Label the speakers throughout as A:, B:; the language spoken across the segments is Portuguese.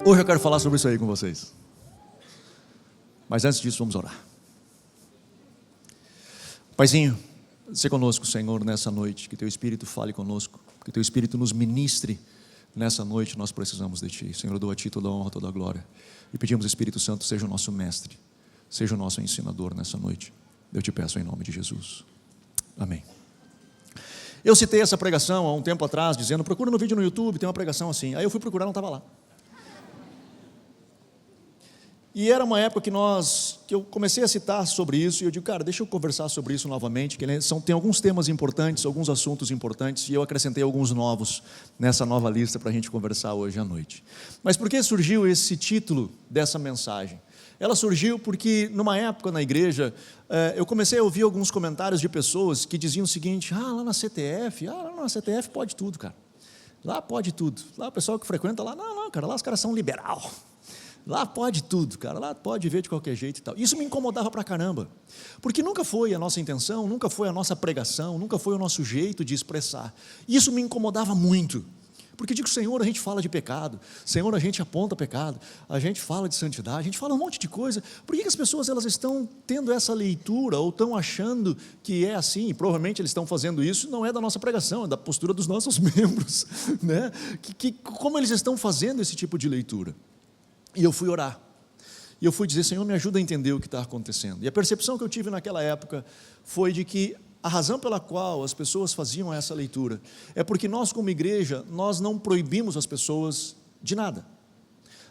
A: Hoje eu quero falar sobre isso aí com vocês. Mas antes disso, vamos orar. Paizinho, seja conosco, Senhor, nessa noite. Que Teu Espírito fale conosco. Que Teu Espírito nos ministre nessa noite. Nós precisamos de Ti. Senhor, eu dou a Ti toda a honra, toda a glória. E pedimos, Espírito Santo, seja o nosso mestre. Seja o nosso ensinador nessa noite. Eu te peço em nome de Jesus. Amém. Eu citei essa pregação há um tempo atrás, dizendo, procura no vídeo no YouTube, tem uma pregação assim. Aí eu fui procurar, não estava lá. E era uma época que eu comecei a citar sobre isso, e eu digo, cara, deixa eu conversar sobre isso novamente, que tem alguns temas importantes, alguns assuntos importantes, e eu acrescentei alguns novos nessa nova lista para a gente conversar hoje à noite. Mas por que surgiu esse título dessa mensagem? Ela surgiu porque numa época na igreja, eu comecei a ouvir alguns comentários de pessoas que diziam o seguinte, lá na CTF pode tudo, cara. Lá pode tudo. Lá o pessoal que frequenta lá, não, cara, lá os caras são liberal. Lá pode tudo, cara, lá pode ver de qualquer jeito e tal. Isso me incomodava pra caramba, porque nunca foi a nossa intenção, nunca foi a nossa pregação, nunca foi o nosso jeito de expressar. Isso me incomodava muito, porque digo, Senhor, a gente fala de pecado, Senhor, a gente aponta pecado, a gente fala de santidade, a gente fala um monte de coisa. Por que as pessoas elas estão tendo essa leitura, ou estão achando que é assim, e provavelmente eles estão fazendo isso, não é da nossa pregação, é da postura dos nossos membros, né? Como eles estão fazendo esse tipo de leitura? E eu fui orar, e eu fui dizer, Senhor, me ajuda a entender o que está acontecendo. E a percepção que eu tive naquela época foi de que a razão pela qual as pessoas faziam essa leitura é porque nós, como igreja, nós não proibimos as pessoas de nada.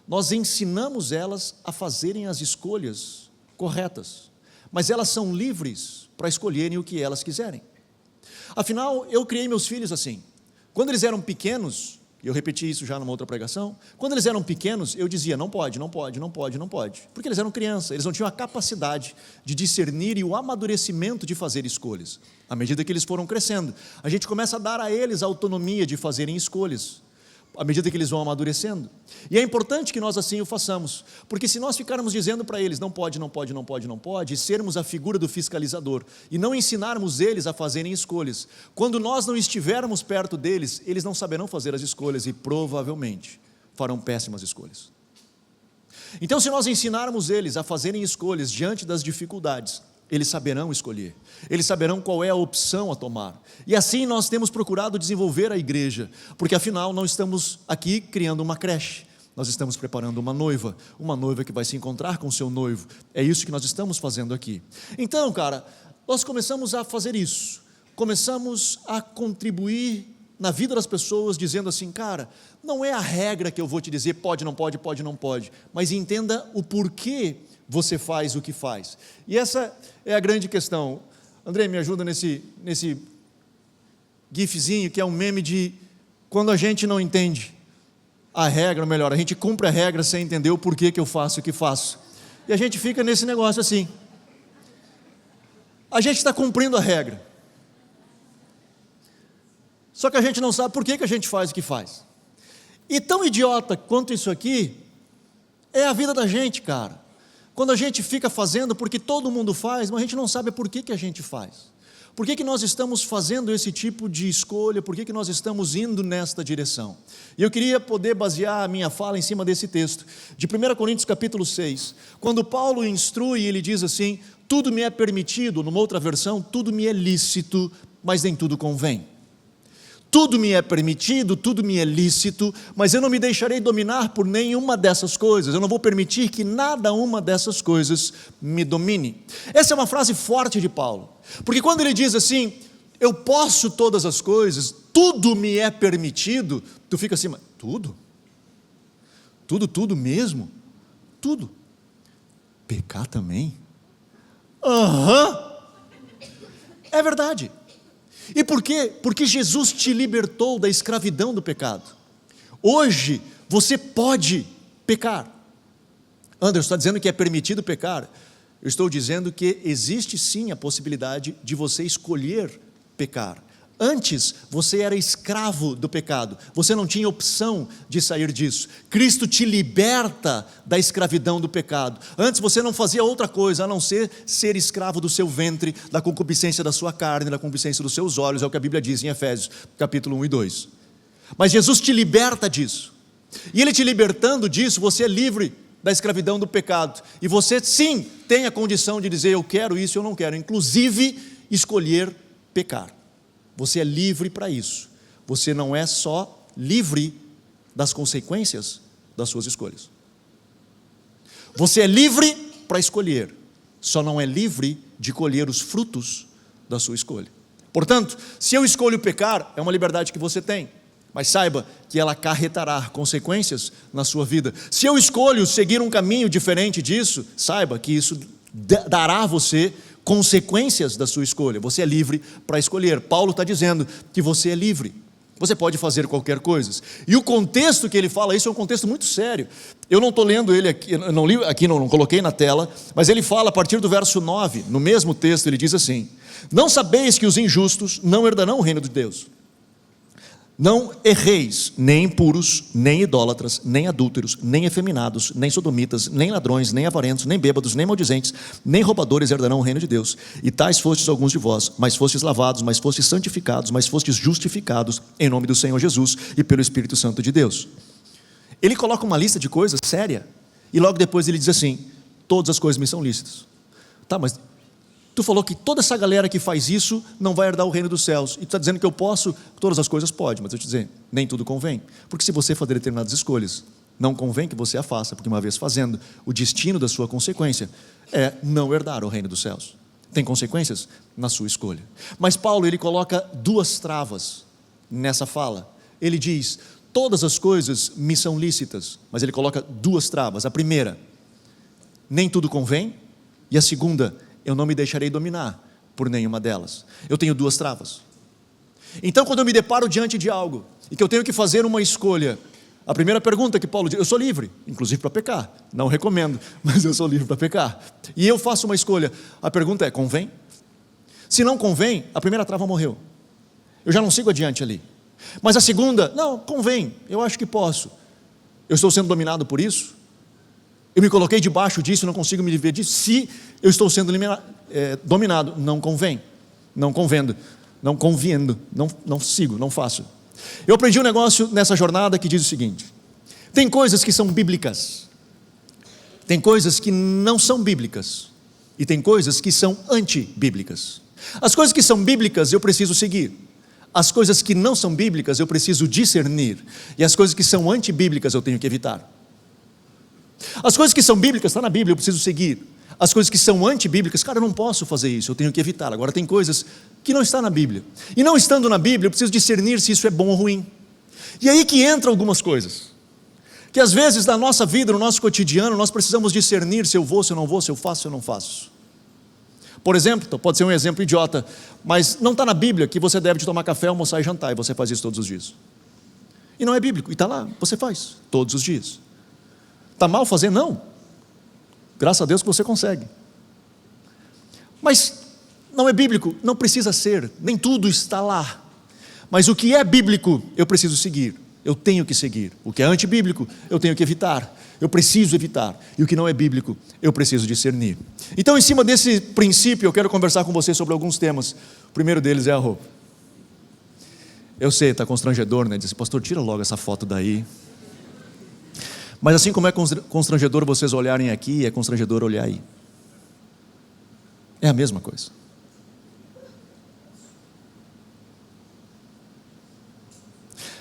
A: Nós ensinamos elas a fazerem as escolhas corretas, mas elas são livres para escolherem o que elas quiserem. Afinal, eu criei meus filhos assim. Quando eles eram pequenos, eu repeti isso já numa outra pregação, quando eles eram pequenos, eu dizia, não pode, porque eles eram crianças, eles não tinham a capacidade de discernir e o amadurecimento de fazer escolhas. À medida que eles foram crescendo, a gente começa a dar a eles a autonomia de fazerem escolhas, à medida que eles vão amadurecendo. E é importante que nós assim o façamos, porque se nós ficarmos dizendo para eles, não pode, e sermos a figura do fiscalizador, e não ensinarmos eles a fazerem escolhas, quando nós não estivermos perto deles, eles não saberão fazer as escolhas, e provavelmente farão péssimas escolhas. Então, se nós ensinarmos eles a fazerem escolhas diante das dificuldades, eles saberão escolher, eles saberão qual é a opção a tomar, e assim nós temos procurado desenvolver a igreja, porque afinal não estamos aqui criando uma creche, nós estamos preparando uma noiva que vai se encontrar com o seu noivo, é isso que nós estamos fazendo aqui. Então, cara, nós começamos a fazer isso, começamos a contribuir na vida das pessoas, dizendo assim, cara, não é a regra que eu vou te dizer, pode, não pode, mas entenda o porquê você faz o que faz. E essa é a grande questão. André, me ajuda nesse gifzinho, que é um meme de quando a gente não entende a regra, ou melhor, a gente cumpre a regra sem entender o porquê que eu faço o que faço. E a gente fica nesse negócio assim. A gente está cumprindo a regra, só que a gente não sabe por que a gente faz o que faz. E tão idiota quanto isso aqui é a vida da gente, cara. Quando a gente fica fazendo porque todo mundo faz, mas a gente não sabe por que a gente faz. Por que nós estamos fazendo esse tipo de escolha, por que nós estamos indo nesta direção. E eu queria poder basear a minha fala em cima desse texto, de 1 Coríntios capítulo 6, quando Paulo instrui, ele diz assim, tudo me é permitido, numa outra versão, tudo me é lícito, mas nem tudo convém. Tudo me é permitido, tudo me é lícito, mas eu não me deixarei dominar por nenhuma dessas coisas, eu não vou permitir que nada uma dessas coisas me domine. Essa é uma frase forte de Paulo, porque quando ele diz assim, eu posso todas as coisas, tudo me é permitido, tu fica assim, mas tudo? Tudo mesmo? Tudo? Pecar também? É verdade. E por quê? Porque Jesus te libertou da escravidão do pecado. Hoje você pode pecar. Anderson está dizendo que é permitido pecar. Eu estou dizendo que existe sim a possibilidade de você escolher pecar. Antes você era escravo do pecado, você não tinha opção de sair disso. Cristo te liberta da escravidão do pecado. Antes você não fazia outra coisa a não ser escravo do seu ventre, da concupiscência da sua carne, da concupiscência dos seus olhos, é o que a Bíblia diz em Efésios capítulo 1 e 2. Mas Jesus te liberta disso. E Ele te libertando disso, você é livre da escravidão do pecado. E você sim tem a condição de dizer: eu quero isso, eu não quero. Inclusive escolher pecar. Você é livre para isso. Você não é só livre das consequências das suas escolhas. Você é livre para escolher, só não é livre de colher os frutos da sua escolha. Portanto, se eu escolho pecar, é uma liberdade que você tem, mas saiba que ela acarretará consequências na sua vida. Se eu escolho seguir um caminho diferente disso, saiba que isso dará a você consequências da sua escolha. Você é livre para escolher. Paulo está dizendo que você é livre. Você pode fazer qualquer coisa. E o contexto que ele fala isso é um contexto muito sério. Eu não estou lendo ele aqui, eu não li aqui, não coloquei na tela, mas ele fala a partir do verso 9, no mesmo texto, ele diz assim: não sabeis que os injustos não herdarão o reino de Deus? Não erreis, nem impuros, nem idólatras, nem adúlteros, nem efeminados, nem sodomitas, nem ladrões, nem avarentos, nem bêbados, nem maldizentes, nem roubadores herdarão o reino de Deus. E tais fostes alguns de vós, mas fostes lavados, mas fostes santificados, mas fostes justificados em nome do Senhor Jesus e pelo Espírito Santo de Deus. Ele coloca uma lista de coisas séria, e logo depois ele diz assim: todas as coisas me são lícitas. Tá, mas tu falou que toda essa galera que faz isso não vai herdar o reino dos céus. E tu está dizendo que eu posso, todas as coisas pode, mas eu te dizer, nem tudo convém. Porque se você fazer determinadas escolhas, não convém que você a faça, porque uma vez fazendo, o destino da sua consequência é não herdar o reino dos céus. Tem consequências na sua escolha. Mas Paulo, ele coloca duas travas nessa fala. Ele diz: todas as coisas me são lícitas, mas ele coloca duas travas. A primeira, nem tudo convém, e a segunda, eu não me deixarei dominar por nenhuma delas. Eu tenho duas travas. Então, quando eu me deparo diante de algo e que eu tenho que fazer uma escolha, a primeira pergunta que Paulo diz: eu sou livre, inclusive para pecar. Não recomendo, mas eu sou livre para pecar. E eu faço uma escolha. A pergunta é: convém? Se não convém, a primeira trava morreu. Eu já não sigo adiante ali. Mas a segunda: não, convém, eu acho que posso. Eu estou sendo dominado por isso? Eu me coloquei debaixo disso, não consigo me livrar disso. Se eu estou sendo dominado, não convém, não convendo, não conviendo, não sigo, não faço. Eu aprendi um negócio nessa jornada que diz o seguinte: tem coisas que são bíblicas, tem coisas que não são bíblicas, e tem coisas que são antibíblicas. As coisas que são bíblicas eu preciso seguir, as coisas que não são bíblicas eu preciso discernir, e as coisas que são antibíblicas eu tenho que evitar. As coisas que são bíblicas, está na Bíblia, eu preciso seguir. As coisas que são antibíblicas, cara, eu não posso fazer isso, eu tenho que evitar. Agora tem coisas que não estão na Bíblia, e não estando na Bíblia, eu preciso discernir se isso é bom ou ruim. E aí que entram algumas coisas, que às vezes na nossa vida, no nosso cotidiano, nós precisamos discernir se eu vou, se eu não vou, se eu faço, se eu não faço. Por exemplo, pode ser um exemplo idiota, mas não está na Bíblia que você deve tomar café, almoçar e jantar, e você faz isso todos os dias. E não é bíblico, e está lá, você faz, todos os dias. Está mal fazer? Não. Graças a Deus que você consegue. Mas não é bíblico, não precisa ser, nem tudo está lá. Mas o que é bíblico, eu preciso seguir, eu tenho que seguir. O que é antibíblico, eu tenho que evitar, eu preciso evitar. E o que não é bíblico, eu preciso discernir. Então, em cima desse princípio, eu quero conversar com você sobre alguns temas. O primeiro deles é a roupa. Eu sei, está constrangedor, né? Diz: pastor, tira logo essa foto daí. Mas assim como é constrangedor vocês olharem aqui, é constrangedor olhar aí. É a mesma coisa.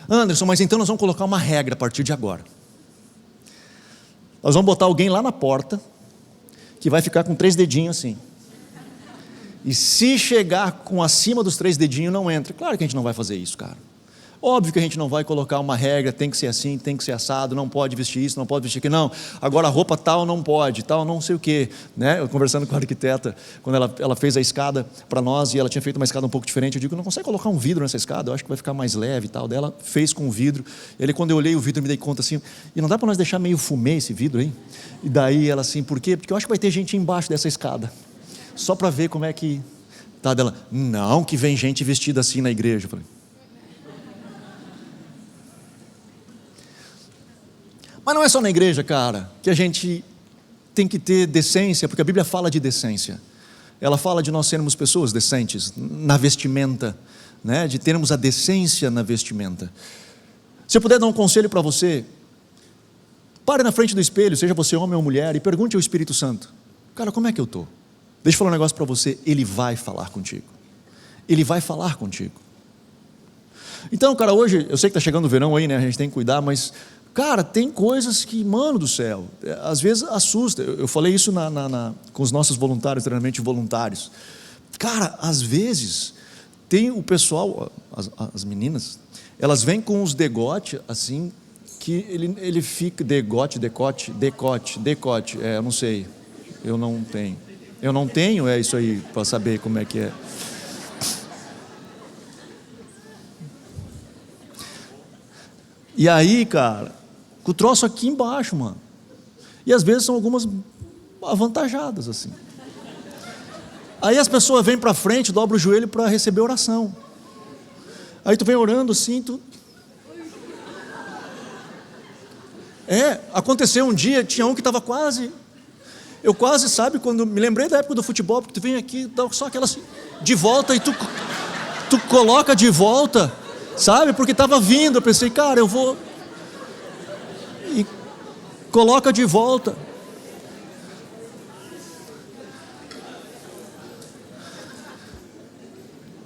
A: Anderson, mas então nós vamos colocar uma regra a partir de agora. Nós vamos botar alguém lá na porta, que vai ficar com 3 dedinhos assim. E se chegar com acima dos 3 dedinhos, não entra. Claro que a gente não vai fazer isso, cara. Óbvio que a gente não vai colocar uma regra, tem que ser assim, tem que ser assado, não pode vestir isso, não pode vestir aquilo, não. Agora a roupa tal não pode, tal não sei o quê, né? Eu conversando com a arquiteta, quando ela fez a escada para nós, e ela tinha feito uma escada um pouco diferente, eu digo: não consegue colocar um vidro nessa escada, eu acho que vai ficar mais leve e tal. Daí ela fez com o vidro, e aí quando eu olhei o vidro, eu me dei conta assim, e não dá para nós deixar meio fumê esse vidro aí? E daí ela assim: por quê? Porque eu acho que vai ter gente embaixo dessa escada, só para ver como é que tá. Dela: não, que vem gente vestida assim na igreja. Eu falei: mas não é só na igreja, cara, que a gente tem que ter decência, porque a Bíblia fala de decência. Ela fala de nós sermos pessoas decentes na vestimenta, né? De termos a decência na vestimenta. Se eu puder dar um conselho para você, Pare na frente do espelho, seja você homem ou mulher, e pergunte ao Espírito Santo: cara, como é que eu estou? Deixa eu falar um negócio para você, ele vai falar contigo. Ele vai falar contigo. Então, cara, hoje, eu sei que está chegando o verão aí, né? A gente tem que cuidar, mas, cara, tem coisas que, mano do céu, às vezes assusta. Eu falei isso com os nossos voluntários, treinamento de voluntários. Cara, às vezes, tem o pessoal, as meninas, elas vêm com os decote, assim, que ele fica, decote, eu não sei, eu não tenho, é isso aí, para saber como é que é. E aí, cara, o troço aqui embaixo, mano. E às vezes são algumas avantajadas, assim. Aí as pessoas vêm para frente, dobram o joelho para receber oração. Aí tu vem orando assim, aconteceu um dia, tinha um que estava quase... Eu quase, sabe, quando me lembrei da época do futebol, porque tu vem aqui, dá só aquelas de volta e tu coloca de volta... Sabe, porque estava vindo, eu pensei, cara, eu vou, e coloca de volta.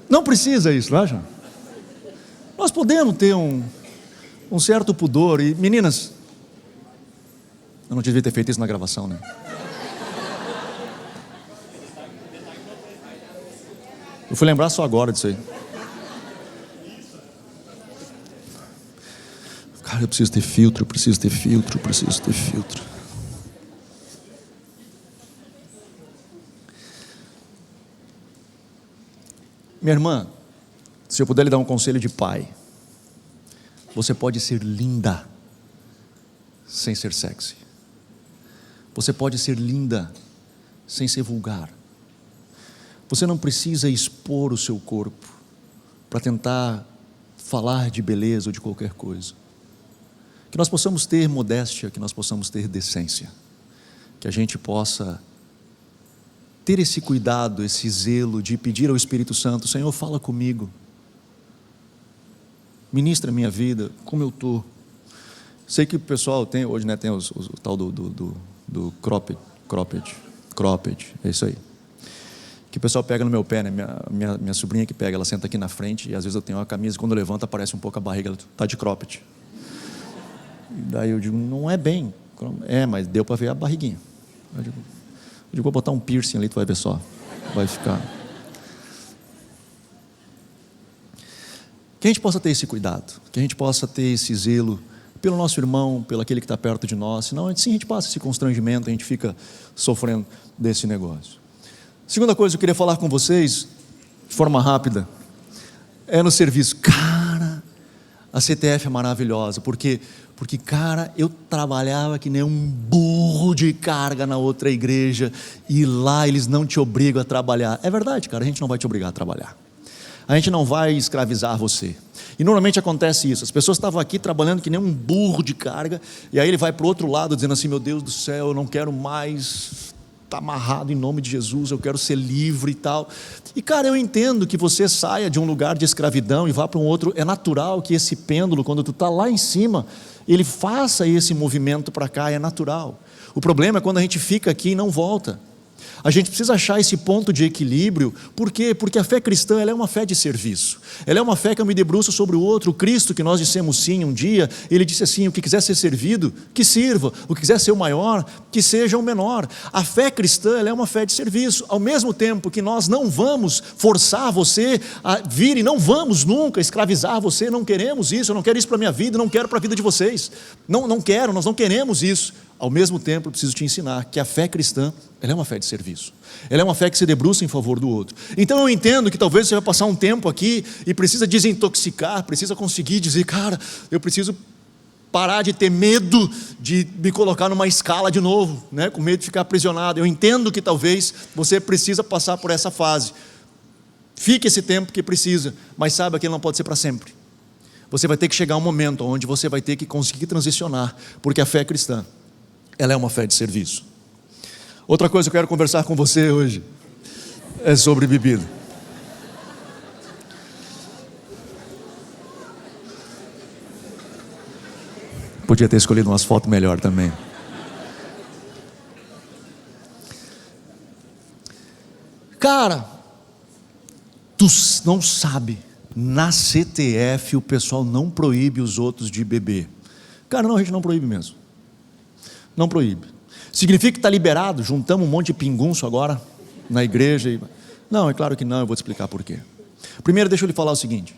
A: Não precisa isso, não acha? Nós podemos ter um certo pudor, e meninas, eu não devia ter feito isso na gravação, né? Eu fui lembrar só agora disso aí. Cara, eu preciso ter filtro. Minha irmã, se eu puder lhe dar um conselho de pai, você pode ser linda sem ser sexy. Você pode ser linda sem ser vulgar. Você não precisa expor o seu corpo para tentar falar de beleza ou de qualquer coisa. Que nós possamos ter modéstia, que nós possamos ter decência, que a gente possa ter esse cuidado, esse zelo de pedir ao Espírito Santo: Senhor, fala comigo, ministra a minha vida, como eu estou. Sei que o pessoal tem hoje, né, tem o tal do cropped, é isso aí, que o pessoal pega no meu pé, né? Minha sobrinha que pega, ela senta aqui na frente, e às vezes eu tenho uma camisa, quando levanta aparece um pouco a barriga, ela está de cropped. Daí eu digo, não é bem. Mas deu para ver a barriguinha. Eu digo, vou botar um piercing ali, tu vai ver só. Vai ficar. Que a gente possa ter esse cuidado, que a gente possa ter esse zelo pelo nosso irmão, pelo aquele que está perto de nós. Senão, sim, a gente passa esse constrangimento, a gente fica sofrendo desse negócio. Segunda coisa que eu queria falar com vocês, de forma rápida, é no serviço. Cara, a CTF é maravilhosa, porque, cara, eu trabalhava que nem um burro de carga na outra igreja, e lá eles não te obrigam a trabalhar. É verdade, cara, a gente não vai te obrigar a trabalhar. A gente não vai escravizar você. E normalmente acontece isso, as pessoas estavam aqui trabalhando que nem um burro de carga, e aí ele vai para o outro lado dizendo assim: meu Deus do céu, eu não quero mais estar amarrado em nome de Jesus, eu quero ser livre e tal. E cara, eu entendo que você saia de um lugar de escravidão e vá para um outro. É natural que esse pêndulo, quando tu está lá em cima, ele faça esse movimento para cá, é natural. O problema é quando a gente fica aqui e não volta. A gente precisa achar esse ponto de equilíbrio. Por quê? Porque a fé cristã, ela é uma fé de serviço. Ela é uma fé que eu me debruço sobre o outro. O Cristo que nós dissemos sim um dia, ele disse assim: o que quiser ser servido, que sirva. O que quiser ser o maior, que seja o menor. A fé cristã, ela é uma fé de serviço. Ao mesmo tempo que nós não vamos forçar você a vir, e não vamos nunca escravizar você. Não queremos isso, eu não quero isso para a minha vida, não quero para a vida de vocês. Não quero, nós não queremos isso. Ao mesmo tempo, eu preciso te ensinar que a fé cristã, ela é uma fé de serviço. Ela é uma fé que se debruça em favor do outro. Então eu entendo que talvez você vai passar um tempo aqui e precisa desintoxicar, precisa conseguir dizer: cara, eu preciso parar de ter medo de me colocar numa escala de novo, né? Com medo de ficar aprisionado. Eu entendo que talvez você precisa passar por essa fase. Fique esse tempo que precisa, mas saiba que ele não pode ser para sempre. Você vai ter que chegar a um momento onde você vai ter que conseguir transicionar, porque a fé cristã, ela é uma fé de serviço. Outra coisa que eu quero conversar com você hoje é sobre bebida. Podia ter escolhido umas fotos melhor também. Cara, tu não sabe, na CTF o pessoal não proíbe os outros de beber. Cara, não, a gente não proíbe mesmo. Não proíbe. Significa que está liberado? Juntamos um monte de pingunço agora na igreja? Não, é claro que não, eu vou te explicar por quê. Primeiro, deixa eu lhe falar o seguinte.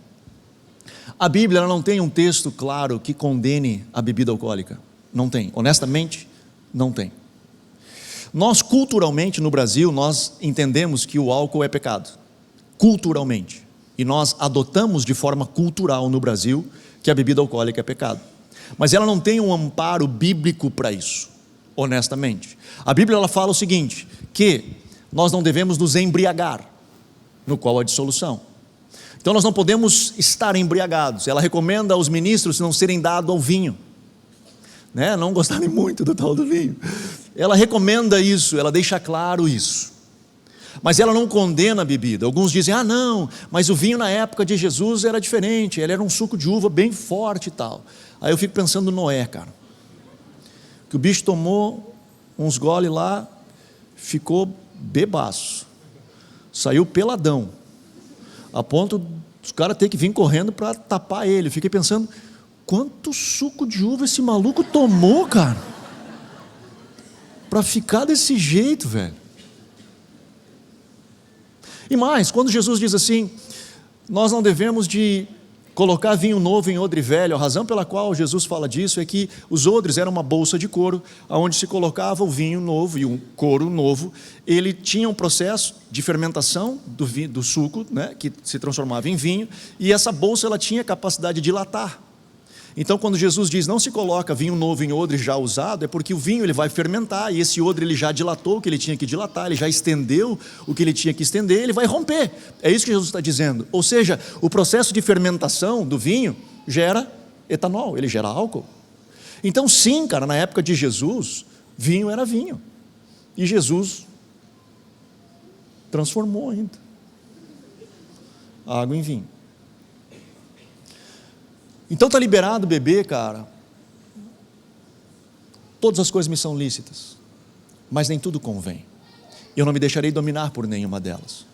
A: A Bíblia ela não tem um texto claro que condene a bebida alcoólica. Não tem, honestamente, não tem. Nós culturalmente no Brasil, nós entendemos que o álcool é pecado. Culturalmente. E nós adotamos de forma cultural no Brasil que a bebida alcoólica é pecado. Mas ela não tem um amparo bíblico para isso, honestamente. A Bíblia ela fala o seguinte, que nós não devemos nos embriagar, no qual há dissolução. Então nós não podemos estar embriagados. Ela recomenda aos ministros não serem dados ao vinho, né? Não gostarem muito do tal do vinho. Ela recomenda isso, ela deixa claro isso. Mas ela não condena a bebida. Alguns dizem, não, mas o vinho na época de Jesus era diferente, ele era um suco de uva bem forte e tal. Aí eu fico pensando no Noé, cara, que o bicho tomou uns gole lá, ficou bebaço, saiu peladão, a ponto dos caras ter que vir correndo para tapar ele. Eu fiquei pensando, quanto suco de uva esse maluco tomou, cara, para ficar desse jeito, velho. E mais, quando Jesus diz assim, nós não devemos de colocar vinho novo em odre velho, a razão pela qual Jesus fala disso é que os odres eram uma bolsa de couro, onde se colocava o vinho novo e o couro novo. Ele tinha um processo de fermentação do suco, né, que se transformava em vinho, e essa bolsa ela tinha capacidade de dilatar. Então quando Jesus diz não se coloca vinho novo em odre já usado, é porque o vinho ele vai fermentar, e esse odre ele já dilatou o que ele tinha que dilatar, ele já estendeu o que ele tinha que estender, ele vai romper. É isso que Jesus está dizendo. Ou seja, o processo de fermentação do vinho gera etanol, ele gera álcool. Então sim, cara, na época de Jesus, vinho era vinho, e Jesus transformou ainda a água em vinho. Então está liberado beber, cara. Todas as coisas me são lícitas, mas nem tudo convém. Eu não me deixarei dominar por nenhuma delas.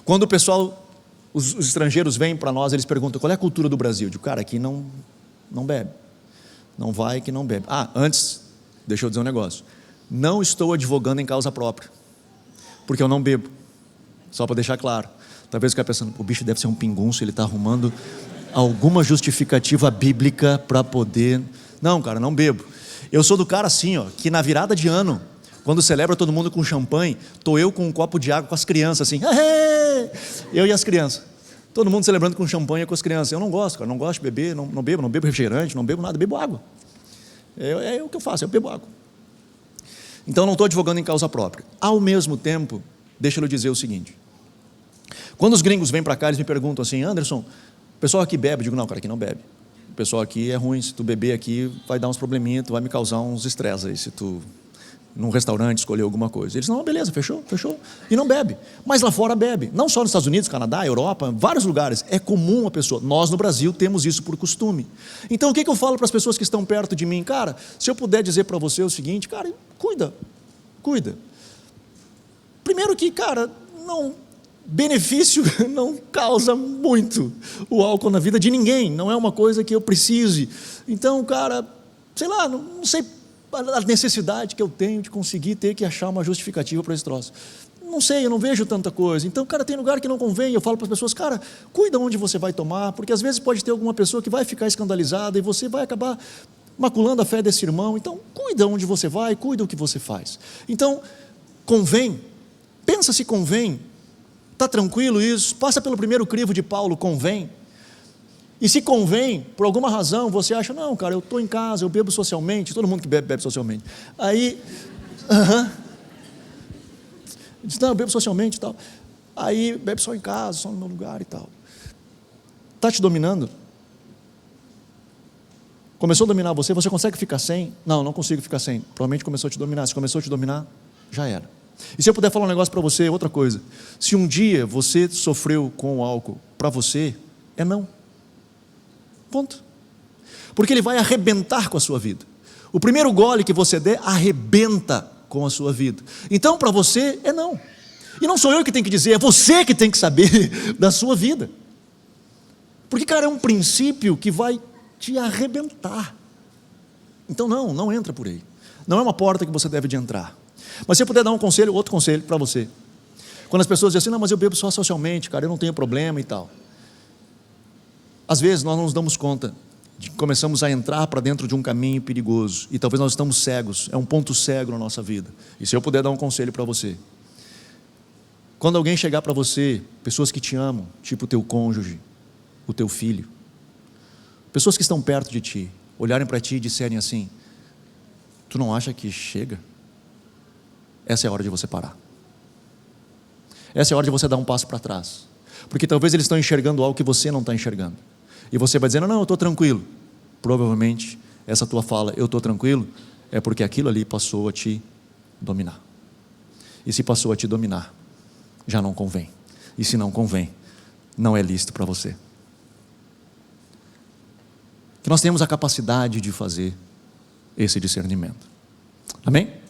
A: Quando o pessoal, os estrangeiros vêm para nós, eles perguntam, qual é a cultura do Brasil? Eu digo, cara, aqui não bebe. Não vai que não bebe. Antes, deixa eu dizer um negócio. Não estou advogando em causa própria, porque eu não bebo. Só para deixar claro. Talvez ficar pensando, o bicho deve ser um pingunço, ele está arrumando alguma justificativa bíblica para poder... Não, cara, não bebo. Eu sou do cara assim, que na virada de ano, quando celebra todo mundo com champanhe, estou eu com um copo de água com as crianças assim, eu e as crianças, todo mundo celebrando com champanhe com as crianças. Eu não gosto, cara, não gosto de beber, não bebo refrigerante, não bebo nada, bebo água. É o que eu faço, eu bebo água. Então não estou advogando em causa própria. Ao mesmo tempo, deixa eu lhe dizer o seguinte, quando os gringos vêm para cá, eles me perguntam assim, Anderson, o pessoal aqui bebe? Eu digo, não, cara, aqui não bebe. O pessoal aqui é ruim, se tu beber aqui vai dar uns probleminhas, tu vai me causar uns estresses aí, se tu, num restaurante, escolher alguma coisa. Eles, não, beleza, fechou, e não bebe. Mas lá fora bebe, não só nos Estados Unidos, Canadá, Europa, vários lugares, é comum a pessoa, nós no Brasil temos isso por costume. Então o que eu falo para as pessoas que estão perto de mim? Cara, se eu puder dizer para você o seguinte, cara, cuida. Primeiro que, cara, benefício não causa muito o álcool na vida de ninguém, não é uma coisa que eu precise. Então, cara, sei lá, não sei a necessidade que eu tenho de conseguir ter que achar uma justificativa para esse troço. Não sei, eu não vejo tanta coisa. Então, cara, tem lugar que não convém. Eu falo para as pessoas, cara, cuida onde você vai tomar, porque às vezes pode ter alguma pessoa que vai ficar escandalizada e você vai acabar maculando a fé desse irmão. Então, cuida onde você vai, cuida o que você faz. Então, convém, pensa se convém. Está tranquilo isso? Passa pelo primeiro crivo de Paulo, convém? E se convém, por alguma razão, você acha, não, cara, eu estou em casa, eu bebo socialmente, todo mundo que bebe socialmente. Aí, diz, não, eu bebo socialmente e tal. Aí, bebe só em casa, só no meu lugar e tal. Está te dominando? Começou a dominar você consegue ficar sem? Não consigo ficar sem. Provavelmente começou a te dominar. Se começou a te dominar, já era. E se eu puder falar um negócio para você, outra coisa, se um dia você sofreu com o álcool, para você, é não. Ponto. porque ele vai arrebentar com a sua vida. O primeiro gole que você der, arrebenta com a sua vida. Então, para você, é não. E não sou eu que tenho que dizer, é você que tem que saber da sua vida. Porque, cara, é um princípio que vai te arrebentar. Então, não entra por aí. Não é uma porta que você deve de entrar. Mas se eu puder dar um conselho, outro conselho para você. Quando as pessoas dizem assim, não, mas eu bebo só socialmente, cara, eu não tenho problema e tal. Às vezes nós não nos damos conta de que começamos a entrar para dentro de um caminho perigoso. E talvez nós estamos cegos, é um ponto cego na nossa vida. E se eu puder dar um conselho para você. Quando alguém chegar para você, pessoas que te amam, tipo o teu cônjuge, o teu filho, pessoas que estão perto de ti, olharem para ti e disserem assim, tu não acha que chega? Essa é a hora de você parar. Essa é a hora de você dar um passo para trás. Porque talvez eles estão enxergando algo que você não está enxergando. E você vai dizendo, não, eu estou tranquilo. Provavelmente, essa tua fala, eu estou tranquilo, é porque aquilo ali passou a te dominar. E se passou a te dominar, já não convém. E se não convém, não é lícito para você. Que nós temos a capacidade de fazer esse discernimento. Amém?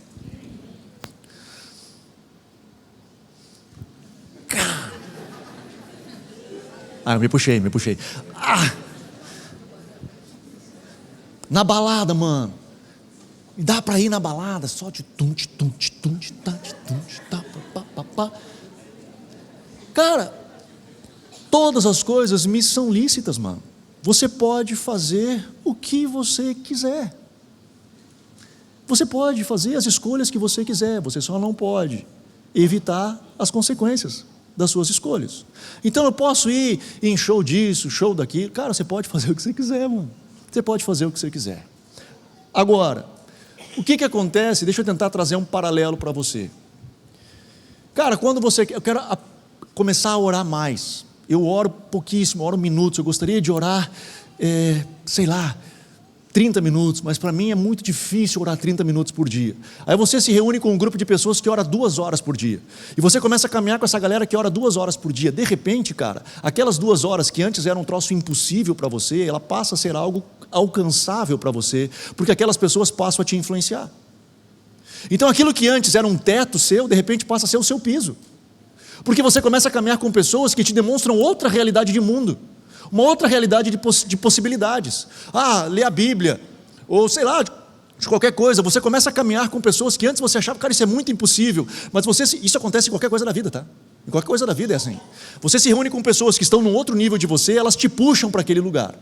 A: Eu me puxei. Na balada, mano. Dá para ir na balada só de Cara, todas as coisas me são lícitas, mano. Você pode fazer o que você quiser. Você pode fazer as escolhas que você quiser. Você só não pode evitar as consequências das suas escolhas. Então eu posso ir em show disso, show daquilo. Cara, você pode fazer o que você quiser, mano. Você pode fazer o que você quiser. Agora, o que acontece? Deixa eu tentar trazer um paralelo para você. Cara, quando você... Eu quero começar a orar mais. Eu oro pouquíssimo, oro minutos. Eu gostaria de orar, 30 minutos, mas para mim é muito difícil orar 30 minutos por dia. Aí você se reúne com um grupo de pessoas que ora 2 horas por dia. E você começa a caminhar com essa galera que ora 2 horas por dia. De repente, cara, aquelas 2 horas que antes eram um troço impossível para você, ela passa a ser algo alcançável para você, porque aquelas pessoas passam a te influenciar. Então aquilo que antes era um teto seu, de repente passa a ser o seu piso. Porque você começa a caminhar com pessoas que te demonstram outra realidade de mundo. Uma outra realidade de possibilidades. Lê a Bíblia, ou sei lá, de qualquer coisa. Você começa a caminhar com pessoas que antes você achava, cara, isso é muito impossível. Mas isso acontece em qualquer coisa da vida, tá? Em qualquer coisa da vida é assim. Você se reúne com pessoas que estão num outro nível de você, elas te puxam para aquele lugar.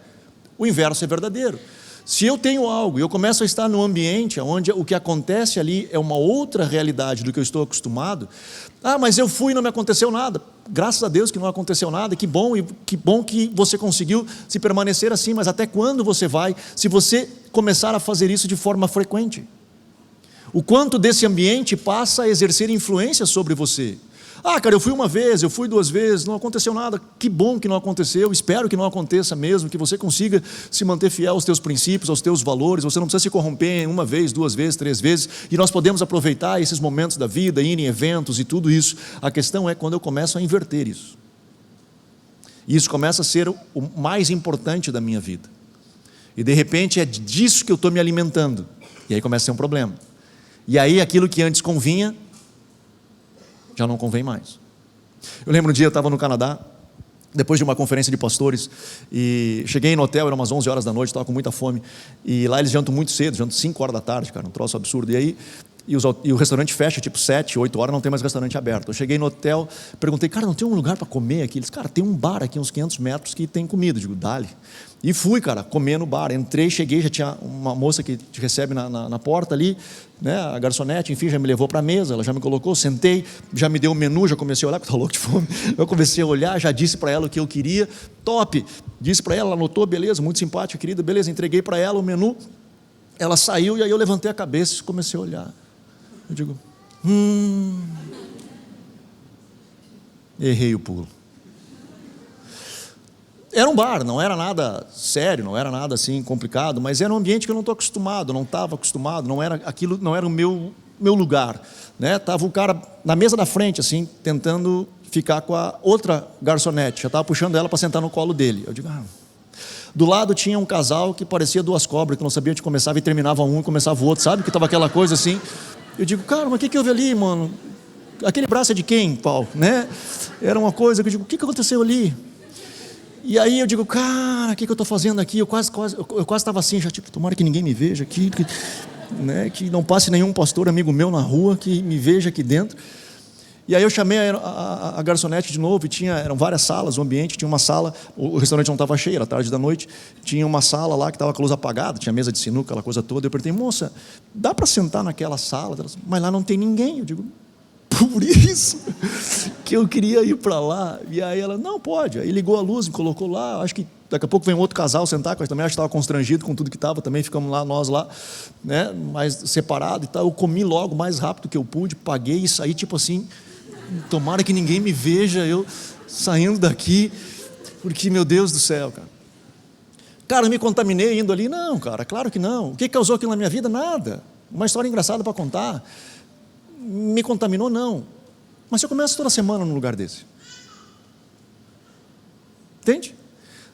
A: O inverso é verdadeiro. Se eu tenho algo e eu começo a estar num ambiente onde o que acontece ali é uma outra realidade do que eu estou acostumado, mas eu fui e não me aconteceu nada. Graças a Deus que não aconteceu nada, que bom que você conseguiu se permanecer assim, mas até quando você vai, se você começar a fazer isso de forma frequente? O quanto desse ambiente passa a exercer influência sobre você? Cara, eu fui uma vez, eu fui 2 vezes, não aconteceu nada. Que bom que não aconteceu, espero que não aconteça mesmo, que você consiga se manter fiel aos teus princípios, aos teus valores. Você não precisa se corromper 1 vez, 2 vezes, 3 vezes, e nós podemos aproveitar esses momentos da vida, ir em eventos e tudo isso. A questão é quando eu começo a inverter isso. E isso começa a ser o mais importante da minha vida. E de repente é disso que eu estou me alimentando. E aí começa a ser um problema. E aí aquilo que antes convinha, já não convém mais. Eu lembro um dia, eu estava no Canadá, depois de uma conferência de pastores, e cheguei no hotel, eram umas 11 horas da noite, estava com muita fome, e lá eles jantam muito cedo, jantam 5 horas da tarde, cara, um troço absurdo, e o restaurante fecha tipo 7, 8 horas, não tem mais restaurante aberto. Eu cheguei no hotel, perguntei, cara, não tem um lugar para comer aqui? Eles, cara, tem um bar aqui, uns 500 metros, que tem comida. Eu digo, dale. E fui, cara, comer no bar. Entrei, cheguei, já tinha uma moça que te recebe na porta ali, né, a garçonete, enfim, já me levou para a mesa, ela já me colocou, sentei, já me deu o menu, já comecei a olhar, porque estou louco de fome. Eu comecei a olhar, já disse para ela o que eu queria, top. Disse para ela, ela anotou, beleza, muito simpática, querida, beleza, entreguei para ela o menu. Ela saiu e aí eu levantei a cabeça e comecei a olhar. Eu digo, errei o pulo. Era um bar, não era nada sério, não era nada assim complicado, mas era um ambiente que eu não estou acostumado, não estava acostumado, não era aquilo, não era o meu lugar, né? Tava o cara na mesa da frente, assim, tentando ficar com a outra garçonete, já estava puxando ela para sentar no colo dele. Eu digo, Do lado tinha um casal que parecia duas cobras, que não sabia onde começava e terminava um e começava o outro, sabe? Que estava aquela coisa assim. Eu digo, cara, mas o que houve ali, mano? Aquele braço é de quem, Paulo? Né? Era uma coisa que eu digo, o que aconteceu ali? E aí eu digo, cara, o que eu estou fazendo aqui? Eu quase estava assim, já tipo, tomara que ninguém me veja aqui, né? Que não passe nenhum pastor amigo meu na rua que me veja aqui dentro. E aí eu chamei a garçonete de novo e eram várias salas, o ambiente, tinha uma sala, o restaurante não estava cheio, era tarde da noite, tinha uma sala lá que estava com a luz apagada, tinha mesa de sinuca, aquela coisa toda. Eu perguntei, moça, dá para sentar naquela sala? Mas lá não tem ninguém. Eu digo, por isso que eu queria ir para lá. E aí ela, não, pode. Aí ligou a luz, me colocou lá, acho que daqui a pouco vem outro casal sentar, que eu também acho que estava constrangido com tudo que estava, também ficamos lá, nós lá, né, mais separado e tal. Eu comi logo, mais rápido que eu pude, paguei e saí tipo assim, tomara que ninguém me veja eu saindo daqui, porque, meu Deus do céu, cara. Cara, eu me contaminei indo ali? Não, cara, claro que não. O que causou aquilo na minha vida? Nada. Uma história engraçada para contar. Me contaminou? Não. Mas se eu começo toda semana num lugar desse? Entende?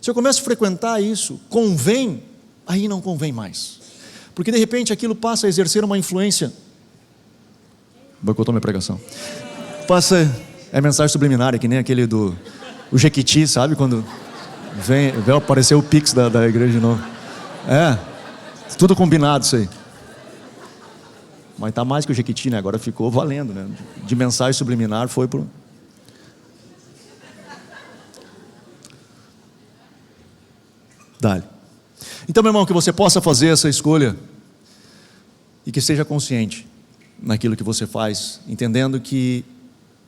A: Se eu começo a frequentar isso, convém, aí não convém mais. Porque de repente aquilo passa a exercer uma influência. Boicotou minha pregação. É mensagem subliminar, que nem aquele o Jequiti, sabe? Quando vem aparecer o Pix da igreja de novo. Tudo combinado isso aí. Mas está mais que o Jequiti, né? Agora ficou valendo, né? De mensagem subliminar foi pro... Dá-lhe. Então, meu irmão, que você possa fazer essa escolha e que seja consciente naquilo que você faz, entendendo que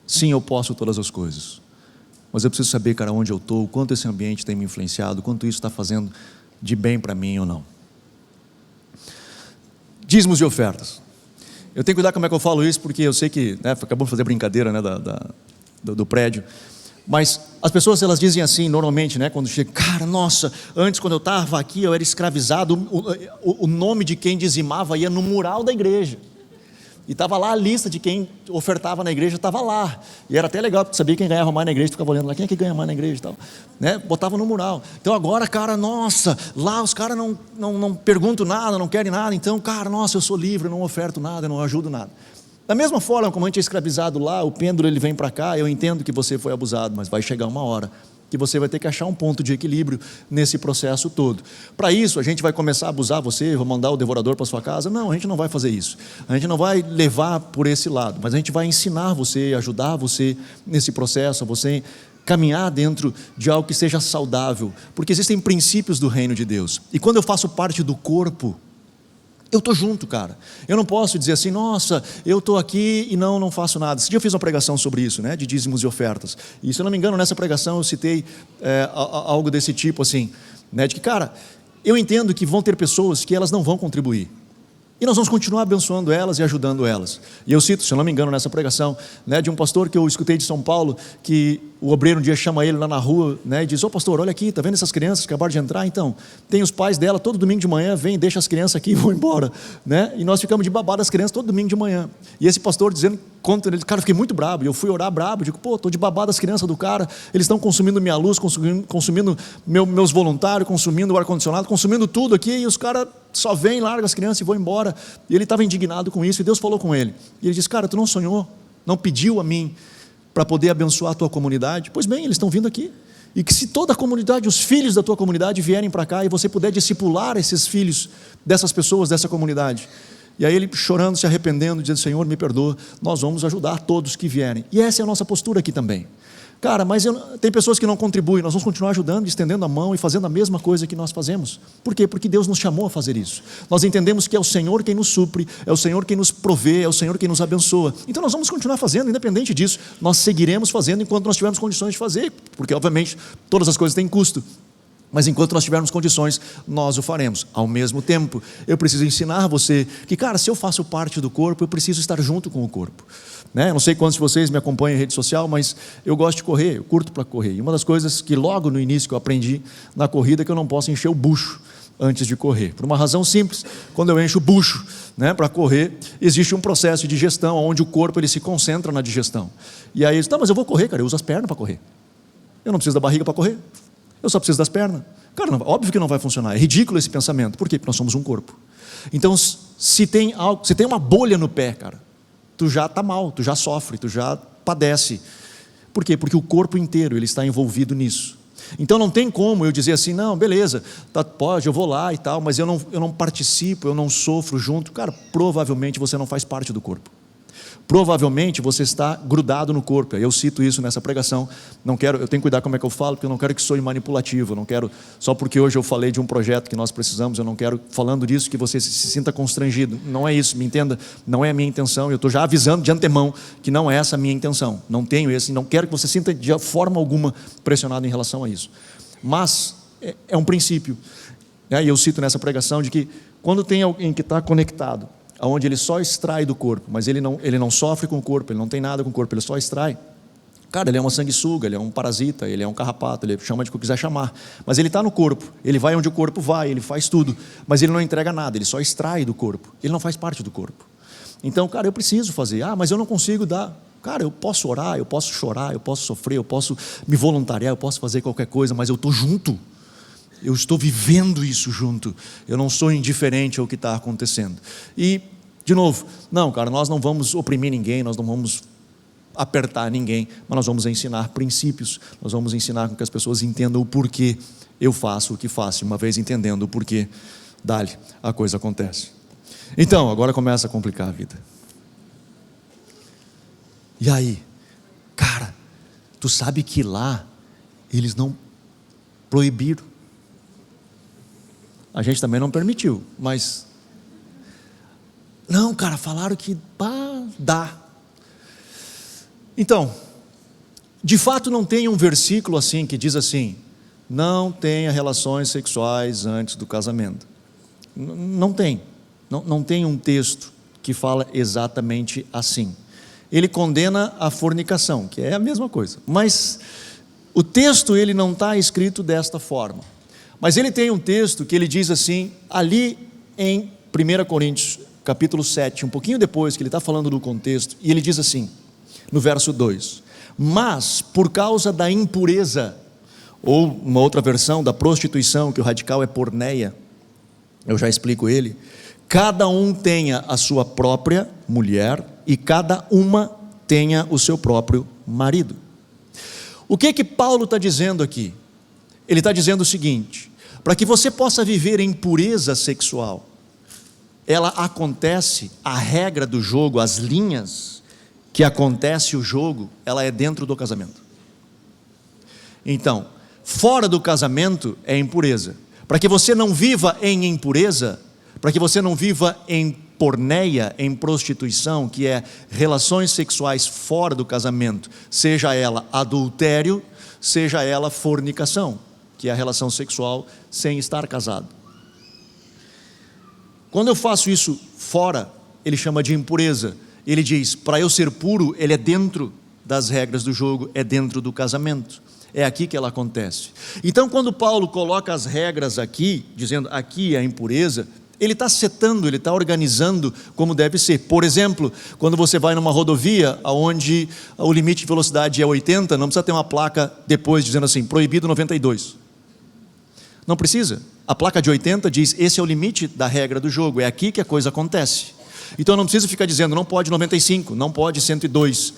A: sim, eu posso todas as coisas, mas eu preciso saber, cara, onde eu estou, o quanto esse ambiente tem me influenciado, o quanto isso está fazendo de bem para mim ou não. Dízimos e ofertas. Eu tenho que cuidar como é que eu falo isso, porque eu sei que, né, acabou de fazer brincadeira, né, do prédio, mas as pessoas, elas dizem assim, normalmente, né, quando chega, cara, nossa, antes quando eu estava aqui, eu era escravizado, o nome de quem dizimava ia no mural da igreja. E estava lá a lista de quem ofertava na igreja, estava lá. E era até legal, porque sabia quem ganhava mais na igreja, ficava olhando lá, quem é que ganha mais na igreja e tal. Né? Botava no mural. Então agora, cara, nossa, lá os caras não perguntam nada, não querem nada. Então, cara, nossa, eu sou livre, eu não oferto nada, eu não ajudo nada. Da mesma forma como a gente é escravizado lá, o pêndulo ele vem para cá, eu entendo que você foi abusado, mas vai chegar uma hora que você vai ter que achar um ponto de equilíbrio nesse processo todo. Para isso, a gente vai começar a abusar você, vou mandar o devorador para sua casa? Não, a gente não vai fazer isso. A gente não vai levar por esse lado, mas a gente vai ensinar você, ajudar você nesse processo, a você caminhar dentro de algo que seja saudável, porque existem princípios do reino de Deus. E quando eu faço parte do corpo, eu estou junto, cara. Eu não posso dizer assim, nossa, eu estou aqui e não faço nada. Esse dia eu fiz uma pregação sobre isso, né, de dízimos e ofertas. E se eu não me engano, nessa pregação eu citei algo desse tipo assim, né, de que, cara, eu entendo que vão ter pessoas que elas não vão contribuir. E nós vamos continuar abençoando elas e ajudando elas. E eu cito, se eu não me engano, nessa pregação, né, de um pastor que eu escutei de São Paulo, que o obreiro um dia chama ele lá na rua, né, e diz, ô pastor, olha aqui, está vendo essas crianças que acabaram de entrar? Então, tem os pais dela, todo domingo de manhã, vem, deixa as crianças aqui e vão embora. Né? E nós ficamos de babá das crianças todo domingo de manhã. E esse pastor dizendo, conta ele, cara, eu fiquei muito brabo, e eu fui orar brabo, digo, pô, estou de babá das crianças do cara, eles estão consumindo minha luz, consumindo meus voluntários, consumindo o ar-condicionado, consumindo tudo aqui, e os caras só vêm, largam as crianças e vão embora. E ele estava indignado com isso, e Deus falou com ele. E ele disse, cara, tu não sonhou, não pediu a mim para poder abençoar a tua comunidade? Pois bem, eles estão vindo aqui. E que se toda a comunidade, os filhos da tua comunidade vierem para cá e você puder discipular esses filhos dessas pessoas, dessa comunidade. E aí ele chorando, se arrependendo, dizendo, Senhor, me perdoa, nós vamos ajudar todos que vierem. E essa é a nossa postura aqui também. Cara, mas tem pessoas que não contribuem, nós vamos continuar ajudando, estendendo a mão e fazendo a mesma coisa que nós fazemos. Por quê? Porque Deus nos chamou a fazer isso. Nós entendemos que é o Senhor quem nos supre, é o Senhor quem nos provê, é o Senhor quem nos abençoa. Então nós vamos continuar fazendo, independente disso. Nós seguiremos fazendo enquanto nós tivermos condições de fazer, porque obviamente todas as coisas têm custo. Mas enquanto nós tivermos condições, nós o faremos. Ao mesmo tempo, eu preciso ensinar você que, cara, se eu faço parte do corpo, eu preciso estar junto com o corpo. Né? Não sei quantos de vocês me acompanham em rede social, mas eu gosto de correr, eu curto para correr. E uma das coisas que logo no início que eu aprendi na corrida é que eu não posso encher o bucho antes de correr. Por uma razão simples, quando eu encho o bucho, né, para correr, existe um processo de digestão, onde o corpo ele se concentra na digestão. E aí, mas eu vou correr, cara, eu uso as pernas para correr. Eu não preciso da barriga para correr. eu só preciso das pernas. Cara, óbvio que não vai funcionar, é ridículo esse pensamento. Por quê? Porque nós somos um corpo. Então, se tem uma bolha no pé, cara, tu já está mal, tu já sofre, tu já padece. Por quê? Porque o corpo inteiro ele está envolvido nisso. Então não tem como eu dizer assim, não, beleza, pode, eu vou lá e tal, mas eu não participo, eu não sofro junto. Cara, provavelmente você não faz parte do corpo. Provavelmente você está grudado no corpo. Eu cito isso nessa pregação. Eu tenho que cuidar como é que eu falo, porque eu não quero que soe manipulativo. Eu não quero, só porque hoje eu falei de um projeto que nós precisamos, eu não quero, falando disso, que você se sinta constrangido. Não é isso, me entenda, não é a minha intenção. Eu estou já avisando de antemão que não é essa a minha intenção. Não tenho esse, não quero que você sinta de forma alguma pressionado em relação a isso. Mas é um princípio. E eu cito nessa pregação de que quando tem alguém que está conectado, onde ele só extrai do corpo, mas ele não sofre com o corpo, ele não tem nada com o corpo, ele só extrai. Cara, ele é uma sanguessuga, ele é um parasita, ele é um carrapato, ele chama de o que quiser chamar, mas ele está no corpo, ele vai onde o corpo vai, ele faz tudo, mas ele não entrega nada, ele só extrai do corpo, ele não faz parte do corpo. Então, cara, eu preciso fazer, mas eu não consigo dar. Cara, eu posso orar, eu posso chorar, eu posso sofrer, eu posso me voluntariar, eu posso fazer qualquer coisa, mas eu estou junto. Eu estou vivendo isso junto. Eu não sou indiferente ao que está acontecendo. E, de novo, não, cara, nós não vamos oprimir ninguém, nós não vamos apertar ninguém, mas nós vamos ensinar princípios, nós vamos ensinar com que as pessoas entendam o porquê eu faço o que faço. Uma vez entendendo o porquê, dali, a coisa acontece. Então, agora começa a complicar a vida. E aí? Cara, tu sabe que lá eles não proibiram. A gente também não permitiu, mas... Não, cara, falaram que dá. Então, de fato não tem um versículo assim que diz assim, não tenha relações sexuais antes do casamento. Não tem. Não tem um texto que fala exatamente assim. Ele condena a fornicação, que é a mesma coisa. Mas o texto ele não está escrito desta forma. Mas ele tem um texto que ele diz assim, ali em 1 Coríntios, capítulo 7, um pouquinho depois que ele está falando do contexto, e ele diz assim, no verso 2, mas por causa da impureza, ou uma outra versão da prostituição, que o radical é porneia, eu já explico ele, cada um tenha a sua própria mulher, e cada uma tenha o seu próprio marido. O que Paulo está dizendo aqui? Ele está dizendo o seguinte, para que você possa viver em pureza sexual, ela acontece, a regra do jogo, as linhas que acontece o jogo, ela é dentro do casamento. Então, fora do casamento é impureza. Para que você não viva em impureza, para que você não viva em porneia, em prostituição, que é relações sexuais fora do casamento, seja ela adultério, seja ela fornicação, que é a relação sexual sem estar casado. Quando eu faço isso fora, ele chama de impureza. Ele diz, para eu ser puro, ele é dentro das regras do jogo, é dentro do casamento. É aqui que ela acontece. Então, quando Paulo coloca as regras aqui, dizendo aqui é a impureza, ele está setando, ele está organizando como deve ser. Por exemplo, quando você vai numa rodovia onde o limite de velocidade é 80, não precisa ter uma placa depois dizendo assim, proibido 92. Não precisa. A placa de 80 diz, esse é o limite da regra do jogo, é aqui que a coisa acontece. Então não precisa ficar dizendo, não pode 95, não pode 102.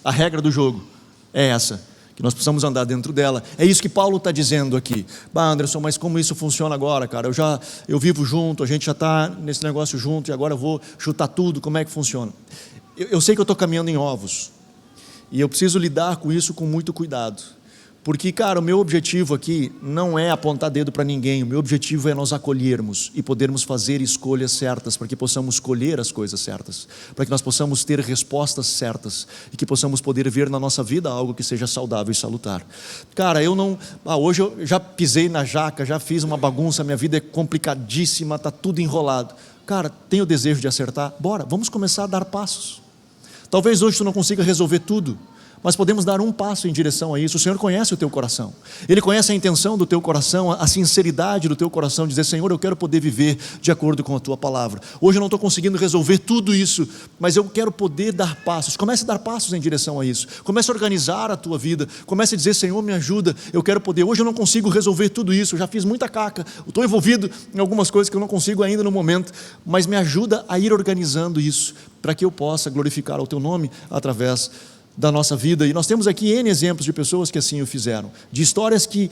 A: A regra do jogo é essa, que nós precisamos andar dentro dela. É isso que Paulo está dizendo aqui. Anderson, mas como isso funciona agora, cara? Eu vivo junto, a gente já está nesse negócio junto, e agora eu vou chutar tudo, como é que funciona? Eu sei que eu estou caminhando em ovos, e eu preciso lidar com isso com muito cuidado. Porque, cara, o meu objetivo aqui não é apontar dedo para ninguém, o meu objetivo é nós acolhermos e podermos fazer escolhas certas, para que possamos escolher as coisas certas, para que nós possamos ter respostas certas, e que possamos poder ver na nossa vida algo que seja saudável e salutar. Cara, hoje eu já pisei na jaca, já fiz uma bagunça, minha vida é complicadíssima, está tudo enrolado. Cara, tenho o desejo de acertar? Bora, vamos começar a dar passos. Talvez hoje tu não consiga resolver tudo, mas podemos dar um passo em direção a isso. O Senhor conhece o teu coração, Ele conhece a intenção do teu coração, a sinceridade do teu coração, dizer: Senhor, eu quero poder viver de acordo com a tua palavra. Hoje eu não estou conseguindo resolver tudo isso, mas eu quero poder dar passos. Comece a dar passos em direção a isso, comece a organizar a tua vida, comece a dizer: Senhor, me ajuda, eu quero poder. Hoje eu não consigo resolver tudo isso, eu já fiz muita caca, estou envolvido em algumas coisas que eu não consigo ainda no momento, mas me ajuda a ir organizando isso, para que eu possa glorificar o teu nome através da nossa vida. E nós temos aqui N exemplos de pessoas que assim o fizeram, de histórias que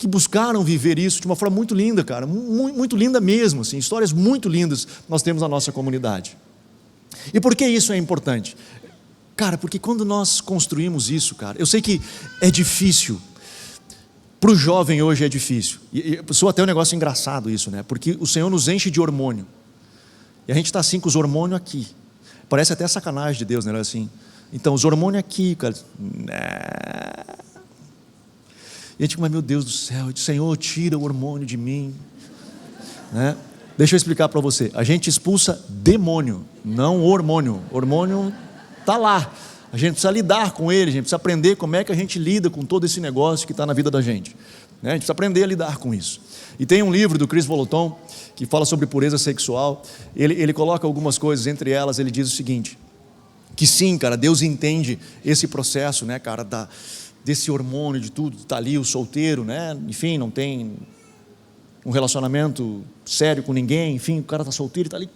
A: buscaram viver isso de uma forma muito linda, cara, muito linda mesmo, assim, histórias muito lindas nós temos na nossa comunidade. E por que isso é importante? Cara, porque quando nós construímos isso, cara, eu sei que é difícil, para o jovem hoje é difícil, e soa até um negócio engraçado isso, né? Porque o Senhor nos enche de hormônio, e a gente está assim com os hormônios aqui, parece até sacanagem de Deus, né? Assim, então os hormônios aqui, cara, e a gente, mas meu Deus do céu, Senhor, tira o hormônio de mim, né? Deixa eu explicar para você, a gente expulsa demônio, não hormônio. Hormônio está lá, a gente precisa lidar com ele, a gente precisa aprender como é que a gente lida com todo esse negócio que está na vida da gente, né? A gente precisa aprender a lidar com isso. E tem um livro do Chris Voloton que fala sobre pureza sexual. Ele coloca algumas coisas, entre elas ele diz o seguinte, que sim, cara, Deus entende esse processo, né, cara, desse hormônio, de tudo, está ali o solteiro, né, enfim, não tem um relacionamento sério com ninguém, enfim, o cara está solteiro, está ali,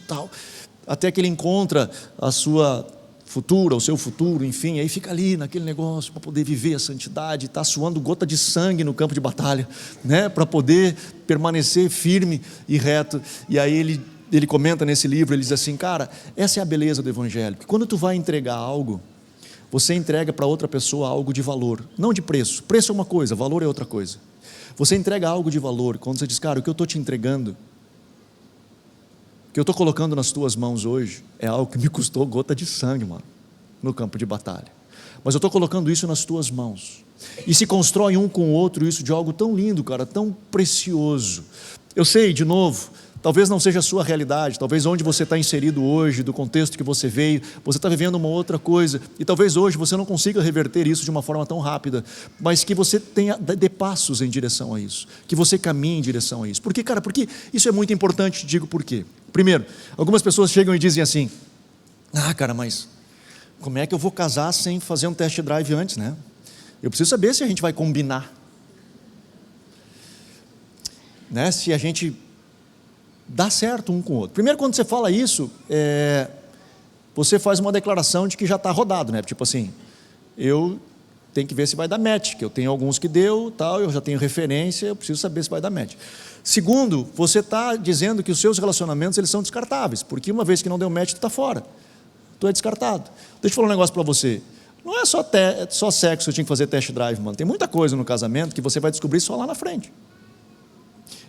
A: tal, até que ele encontra a sua futura, o seu futuro, enfim, aí fica ali naquele negócio para poder viver a santidade, está suando gota de sangue no campo de batalha, né, para poder permanecer firme e reto. E aí ele comenta nesse livro, ele diz assim, cara, essa é a beleza do evangelho, que quando tu vai entregar algo, você entrega para outra pessoa algo de valor, não de preço. Preço é uma coisa, valor é outra coisa. Você entrega algo de valor, quando você diz, cara, o que eu estou te entregando, o que eu estou colocando nas tuas mãos hoje, é algo que me custou gota de sangue, mano, no campo de batalha, mas eu estou colocando isso nas tuas mãos, e se constrói um com o outro isso de algo tão lindo, cara, tão precioso. Eu sei, de novo, talvez não seja a sua realidade, talvez onde você está inserido hoje, do contexto que você veio, você está vivendo uma outra coisa, e talvez hoje você não consiga reverter isso de uma forma tão rápida, mas que você dê passos em direção a isso, que você caminhe em direção a isso. Por quê, cara? Porque isso é muito importante, te digo por quê. Primeiro, algumas pessoas chegam e dizem assim, cara, mas como é que eu vou casar sem fazer um test drive antes, né? Eu preciso saber se a gente vai combinar, né? Se a gente dá certo um com o outro. Primeiro, quando você fala isso, você faz uma declaração de que já está rodado, né? Tipo assim, eu tenho que ver se vai dar match, que eu tenho alguns que deu, tal, eu já tenho referência, eu preciso saber se vai dar match. Segundo, você está dizendo que os seus relacionamentos eles são descartáveis, porque uma vez que não deu match, tu está fora, tu é descartado. Deixa eu falar um negócio para você, não é só sexo que eu tinha que fazer test drive, mano. Tem muita coisa no casamento que você vai descobrir só lá na frente,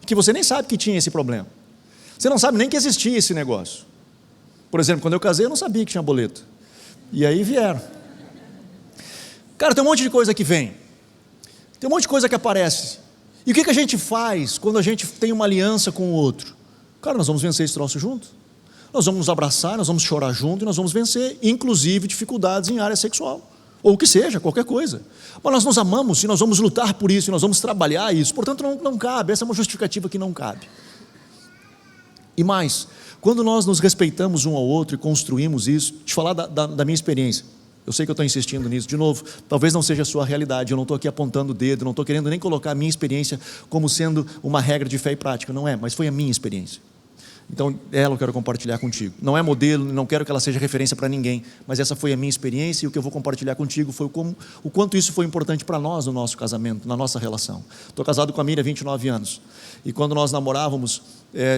A: que você nem sabe que tinha esse problema. Você não sabe nem que existia esse negócio. Por exemplo, quando eu casei, eu não sabia que tinha boleto. E aí vieram. Cara, tem um monte de coisa que vem. Tem um monte de coisa que aparece. E o que a gente faz quando a gente tem uma aliança com o outro? Cara, nós vamos vencer esse troço junto. Nós vamos nos abraçar, nós vamos chorar junto e nós vamos vencer, inclusive, dificuldades em área sexual. Ou o que seja, qualquer coisa. Mas nós nos amamos e nós vamos lutar por isso, e nós vamos trabalhar isso. Portanto, não cabe. Essa é uma justificativa que não cabe. E mais, quando nós nos respeitamos um ao outro e construímos isso, te falar da minha experiência, eu sei que eu estou insistindo nisso, de novo, talvez não seja a sua realidade, eu não estou aqui apontando o dedo, não estou querendo nem colocar a minha experiência como sendo uma regra de fé e prática, não é, mas foi a minha experiência. Então, ela eu quero compartilhar contigo. Não é modelo, não quero que ela seja referência para ninguém, mas essa foi a minha experiência e o que eu vou compartilhar contigo foi o quanto isso foi importante para nós no nosso casamento, na nossa relação. Estou casado com a Miriam há 29 anos e quando nós namorávamos,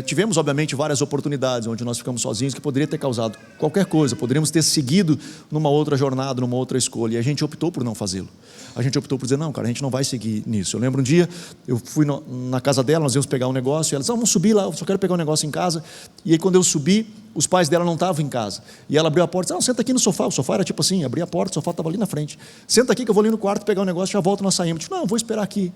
A: tivemos obviamente várias oportunidades onde nós ficamos sozinhos que poderia ter causado qualquer coisa, poderíamos ter seguido numa outra jornada, numa outra escolha, e a gente optou por não fazê-lo. A gente optou por dizer, não, cara, a gente não vai seguir nisso. Eu lembro um dia, eu fui na casa dela, nós íamos pegar um negócio, e ela disse, vamos subir lá, eu só quero pegar um negócio em casa. E aí quando eu subi, os pais dela não estavam em casa, e ela abriu a porta e disse, não, senta aqui no sofá. O sofá era tipo assim, abri a porta, o sofá estava ali na frente, senta aqui que eu vou ali no quarto pegar um negócio, já volto, nós saímos. Eu disse, não, eu vou esperar aqui.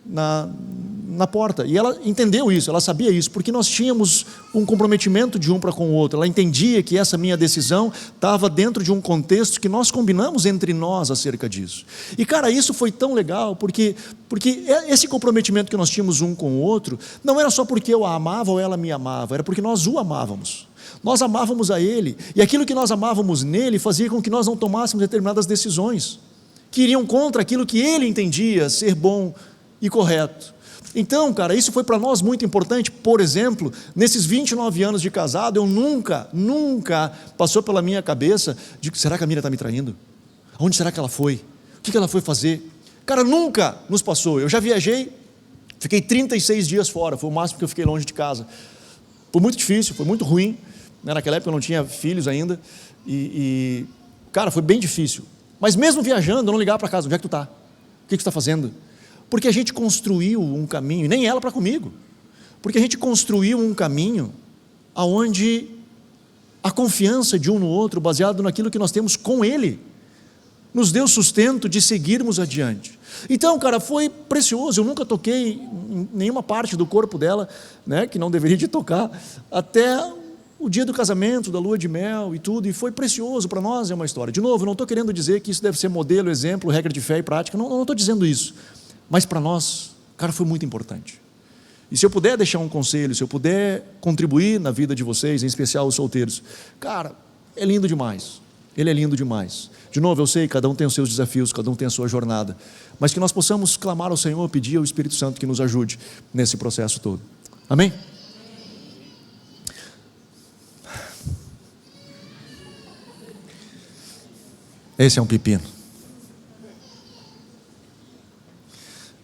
A: na porta. E ela entendeu isso, ela sabia isso, porque nós tínhamos um comprometimento de um para com o outro. Ela entendia que essa minha decisão estava dentro de um contexto que nós combinamos entre nós acerca disso. E, cara, isso foi tão legal, porque esse comprometimento que nós tínhamos um com o outro, não era só porque eu a amava ou ela me amava, era porque nós o amávamos. Nós amávamos a ele, e aquilo que nós amávamos nele fazia com que nós não tomássemos determinadas decisões que iriam contra aquilo que ele entendia ser bom e correto. Então, cara, isso foi para nós muito importante. Por exemplo, nesses 29 anos de casado, eu nunca passou pela minha cabeça de, será que a Miriam está me traindo? Onde será que ela foi? O que ela foi fazer? Cara, nunca nos passou. Eu já viajei, fiquei 36 dias fora, foi o máximo que eu fiquei longe de casa. Foi muito difícil, foi muito ruim, né? Naquela época eu não tinha filhos ainda, cara, foi bem difícil. Mas mesmo viajando, eu não ligava para casa, onde é que tu está? O que tu está fazendo? Porque a gente construiu um caminho, nem ela para comigo, porque a gente construiu um caminho onde a confiança de um no outro, baseado naquilo que nós temos com ele, nos deu sustento de seguirmos adiante. Então, cara, foi precioso. Eu nunca toquei em nenhuma parte do corpo dela, né, que não deveria de tocar, até o dia do casamento, da lua de mel e tudo, e foi precioso para nós. É uma história. De novo, eu não estou querendo dizer que isso deve ser modelo, exemplo, regra de fé e prática, não estou dizendo isso. Mas para nós, cara, foi muito importante. E se eu puder deixar um conselho, se eu puder contribuir na vida de vocês, em especial os solteiros, cara, é lindo demais. Ele é lindo demais. De novo, eu sei, cada um tem os seus desafios, cada um tem a sua jornada, mas que nós possamos clamar ao Senhor, pedir ao Espírito Santo que nos ajude nesse processo todo. Amém? Esse é um pepino.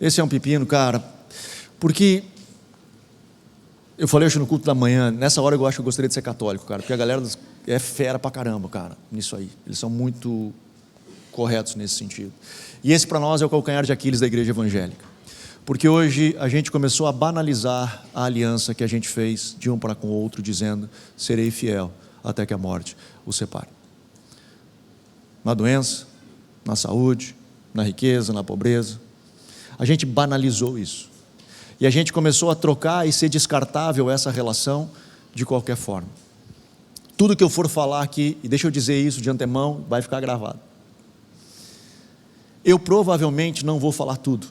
A: Esse é um pepino, cara, porque eu falei hoje no culto da manhã, nessa hora eu acho que eu gostaria de ser católico, cara, porque a galera é fera pra caramba, cara, nisso aí. Eles são muito corretos nesse sentido. E esse para nós é o calcanhar de Aquiles da igreja evangélica. Porque hoje a gente começou a banalizar a aliança que a gente fez de um para com o outro, dizendo, serei fiel até que a morte o separe. Na doença, na saúde, na riqueza, na pobreza. A gente banalizou isso. E a gente começou a trocar e ser descartável essa relação de qualquer forma. Tudo que eu for falar aqui, e deixa eu dizer isso de antemão, vai ficar gravado. Eu provavelmente não vou falar tudo.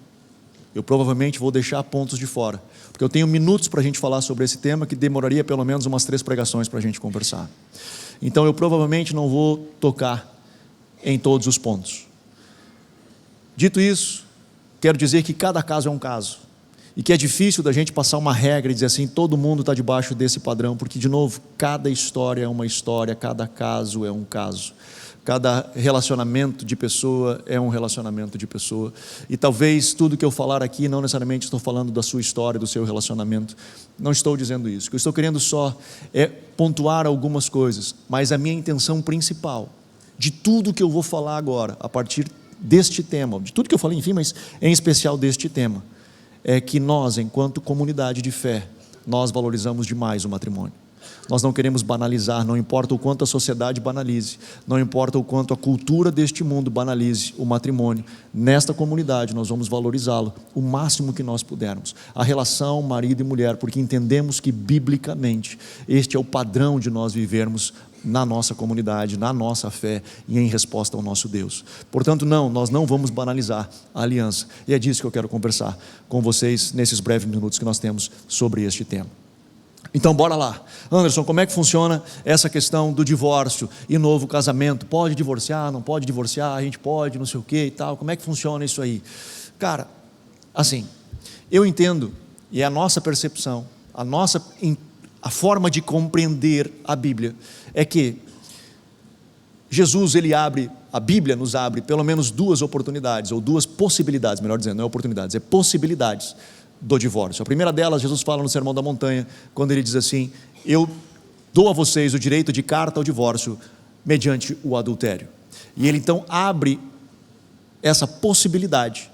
A: Eu provavelmente vou deixar pontos de fora. Porque eu tenho minutos para a gente falar sobre esse tema, que demoraria pelo menos umas 3 pregações para a gente conversar. Então eu provavelmente não vou tocar em todos os pontos. Dito isso, quero dizer que cada caso é um caso, e que é difícil da gente passar uma regra e dizer assim, todo mundo está debaixo desse padrão, porque de novo, cada história é uma história, cada caso é um caso, cada relacionamento de pessoa é um relacionamento de pessoa, e talvez tudo que eu falar aqui, não necessariamente estou falando da sua história, do seu relacionamento, não estou dizendo isso. O que eu estou querendo só é pontuar algumas coisas, mas a minha intenção principal de tudo que eu vou falar agora, a partir deste tema, de tudo que eu falei, enfim, mas em especial deste tema, é que nós, enquanto comunidade de fé, nós valorizamos demais o matrimônio. Nós não queremos banalizar, não importa o quanto a sociedade banalize, não importa o quanto a cultura deste mundo banalize o matrimônio, nesta comunidade nós vamos valorizá-lo o máximo que nós pudermos. A relação marido e mulher, porque entendemos que biblicamente este é o padrão de nós vivermos na nossa comunidade, na nossa fé e em resposta ao nosso Deus. Portanto, nós não vamos banalizar a aliança, e é disso que eu quero conversar com vocês nesses breves minutos que nós temos sobre este tema. Então bora lá. Anderson, como é que funciona essa questão do divórcio e novo casamento? Pode divorciar, não pode divorciar, a gente pode, não sei o que e tal, como é que funciona isso aí? Cara, assim, eu entendo, e é a nossa percepção, a forma de compreender a Bíblia é que Jesus, a Bíblia nos abre pelo menos 2 oportunidades, ou 2 possibilidades, melhor dizendo, não é oportunidades, é possibilidades do divórcio. A primeira delas, Jesus fala no Sermão da Montanha, quando ele diz assim, eu dou a vocês o direito de carta ao divórcio mediante o adultério. E ele então abre essa possibilidade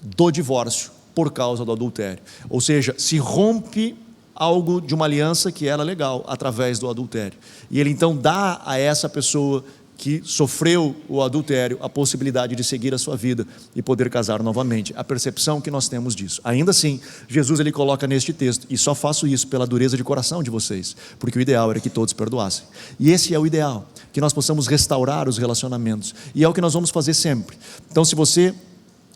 A: do divórcio por causa do adultério. Ou seja, se rompe algo de uma aliança que era legal através do adultério. E ele então dá a essa pessoa que sofreu o adultério a possibilidade de seguir a sua vida e poder casar novamente. A percepção que nós temos disso. Ainda assim, Jesus ele coloca neste texto: e só faço isso pela dureza de coração de vocês, porque o ideal era que todos perdoassem. E esse é o ideal, que nós possamos restaurar os relacionamentos, e é o que nós vamos fazer sempre. Então, se você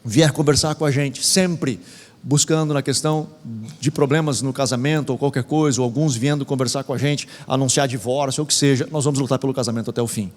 A: vier conversar com a gente, sempre buscando na questão de problemas no casamento ou qualquer coisa, ou alguns vindo conversar com a gente, anunciar divórcio ou o que seja, nós vamos lutar pelo casamento até o fim.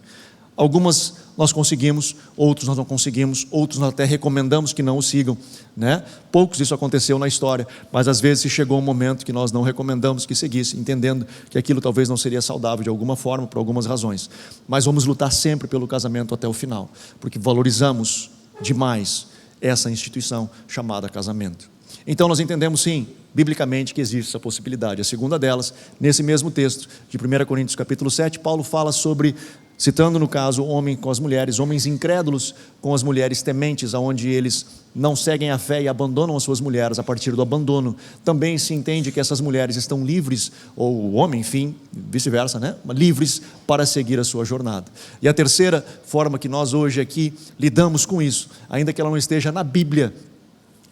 A: Algumas nós conseguimos, outros nós não conseguimos, outros nós até recomendamos que não o sigam, né? Poucos isso aconteceu na história, mas às vezes chegou um momento que nós não recomendamos que seguisse, entendendo que aquilo talvez não seria saudável de alguma forma, por algumas razões. Mas vamos lutar sempre pelo casamento até o final, porque valorizamos demais essa instituição chamada casamento. Então nós entendemos sim, biblicamente, que existe essa possibilidade. A segunda delas, nesse mesmo texto de 1 Coríntios capítulo 7, Paulo fala sobre, citando no caso o homem com as mulheres, homens incrédulos com as mulheres tementes, onde eles não seguem a fé e abandonam as suas mulheres. A partir do abandono, também se entende que essas mulheres estão livres, ou o homem, enfim, vice-versa, né? Livres para seguir a sua jornada. E a terceira forma que nós hoje aqui lidamos com isso, ainda que ela não esteja na Bíblia,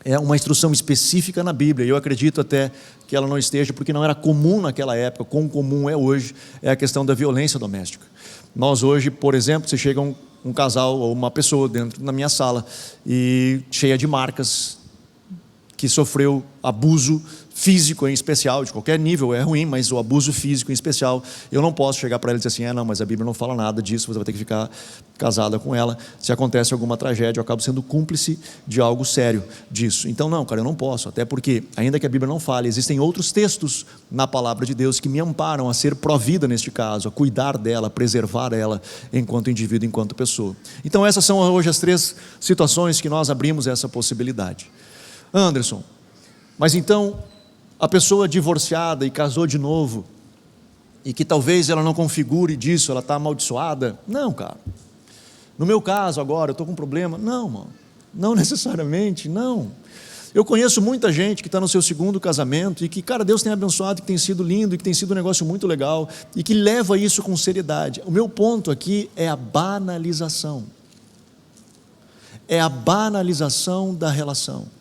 A: é uma instrução específica na Bíblia, e eu acredito até que ela não esteja, porque não era comum naquela época, quão comum é hoje, é a questão da violência doméstica. Nós hoje, por exemplo, se chega um casal ou uma pessoa dentro da minha sala, e cheia de marcas, que sofreu abuso físico em especial, de qualquer nível, é ruim, mas o abuso físico em especial, eu não posso chegar para ela e dizer assim, não, mas a Bíblia não fala nada disso, você vai ter que ficar casada com ela. Se acontece alguma tragédia, eu acabo sendo cúmplice de algo sério disso. Então não, cara, eu não posso, até porque, ainda que a Bíblia não fale, existem outros textos na palavra de Deus que me amparam a ser provida neste caso, a cuidar dela, a preservar ela enquanto indivíduo, enquanto pessoa. Então essas são hoje as 3 situações que nós abrimos essa possibilidade. Anderson, mas então a pessoa divorciada e casou de novo, e que talvez ela não configure disso, ela está amaldiçoada? Não, cara. No meu caso agora, eu estou com um problema? Não, mano. Não necessariamente, não. Eu conheço muita gente que está no seu 2º casamento e que, cara, Deus tem abençoado, que tem sido lindo e que tem sido um negócio muito legal e que leva isso com seriedade. O meu ponto aqui é a banalização. É a banalização da relação.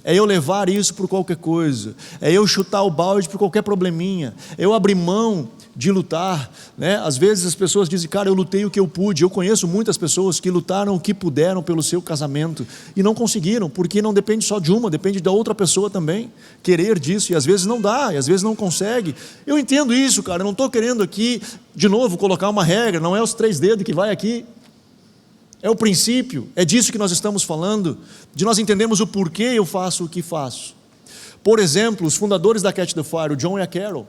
A: É eu levar isso por qualquer coisa, é eu chutar o balde por qualquer probleminha, é eu abrir mão de lutar, né? Às vezes as pessoas dizem, cara, eu lutei o que eu pude. Eu conheço muitas pessoas que lutaram o que puderam pelo seu casamento e não conseguiram, porque não depende só de uma, depende da outra pessoa também querer disso, e às vezes não dá, e às vezes não consegue. Eu entendo isso, cara, eu não estou querendo aqui de novo colocar uma regra, não é os 3 dedos que vai aqui. É o princípio, é disso que nós estamos falando, de nós entendermos o porquê eu faço o que faço. Por exemplo, os fundadores da Catch the Fire, o John e a Carol,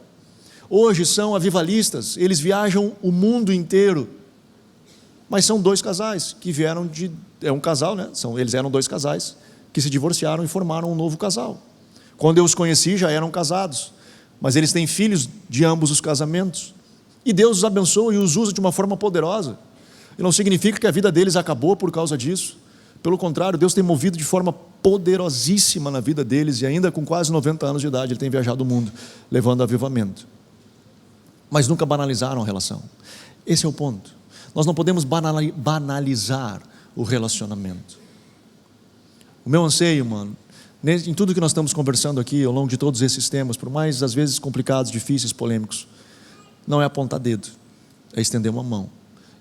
A: hoje são avivalistas, eles viajam o mundo inteiro, mas são 2 casais que vieram de, é um casal, né? Eles eram 2 casais que se divorciaram e formaram um novo casal. Quando eu os conheci já eram casados, mas eles têm filhos de ambos os casamentos, e Deus os abençoa e os usa de uma forma poderosa. E não significa que a vida deles acabou por causa disso. Pelo contrário, Deus tem movido de forma poderosíssima na vida deles, e ainda com quase 90 anos de idade, Ele tem viajado o mundo, levando avivamento. Mas nunca banalizaram a relação. Esse é o ponto. Nós não podemos banalizar o relacionamento. O meu anseio, mano, em tudo que nós estamos conversando aqui, ao longo de todos esses temas, por mais às vezes complicados, difíceis, polêmicos, não é apontar dedo, é estender uma mão.